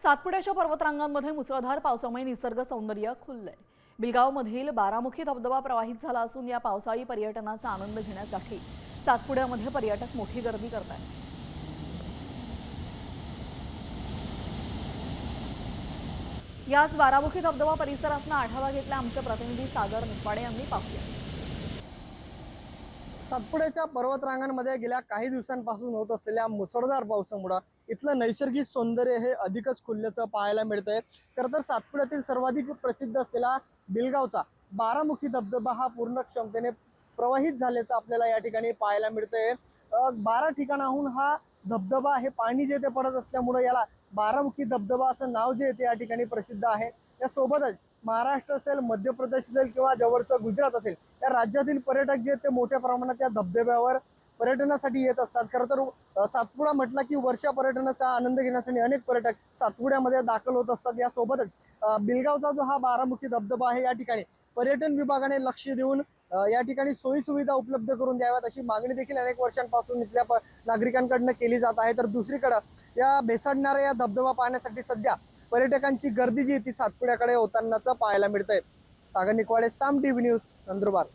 सातपुड्याच्या पर्वतरांगांमध्ये मुसळधार पावसामुळे निसर्ग सौंदर्य खुललंय। बिलगावमधील बारामुखी धबधबा प्रवाहित झाला असून या पावसाळी पर्यटनाचा आनंद घेण्यासाठी सातपुड्यामध्ये पर्यटक मोठी गर्दी करतात। याच बारामुखी धबधबा परिसरातून आढावा घेतला आमचे प्रतिनिधी सागर निपाडे यांनी। पाहूया। सातपुड्याच्या पर्वतरांगांमध्ये गेल्या काही दिवसांपासून होत असलेल्या मुसळधार पावसामुळे इथलं नैसर्गिक सौंदर्य हे अधिकच खुलल्याचं पाहायला मिळतंय। खरं तर सातपुड्यातील सर्वाधिक प्रसिद्ध असलेला बिलगावचा बारामुखी धबधबा हा पूर्ण क्षमतेने प्रवाहित झाल्याचं आपल्याला या ठिकाणी पाहायला मिळतंय। 12 ठिकाणाहून हा धबधबा हे पाणी जे ते पडत असल्यामुळे याला बारामुखी धबधबा असं नाव जे ते या ठिकाणी प्रसिद्ध आहे। यासोबतच महाराष्ट्र असेल, मध्य प्रदेश असेल किंवा जवळचं गुजरात असेल, या राज्यातील पर्यटक जे ते मोठ्या प्रमाणात या धबधब्यावर पर्यटनासाठी येत असतात। खरं तर सातपुडा म्हटलं की वर्षा पर्यटनाचा आनंद घेण्यासाठी अनेक पर्यटक सातपुड्यामध्ये दाखल होत असतात। यासोबतच बिलगावचा जो हा बारामुखी धबधबा आहे, या ठिकाणी पर्यटन विभागाने लक्ष देऊन या ठिकाणी सोयी सुविधा उपलब्ध करून द्याव्यात अशी मागणी देखील अनेक वर्षांपासून इथल्या नागरिकांकडून केली जात आहे। तर दुसरीकडे या भेसळणाऱ्या या धबधबा पाहण्यासाठी सध्या पर्यटकांची गर्दी जी ती सातपुड्याकडे होतानाच पाहायला मिळतंय। सागर निकवाडे, साम टीव्ही न्यूज, नंदुरबार।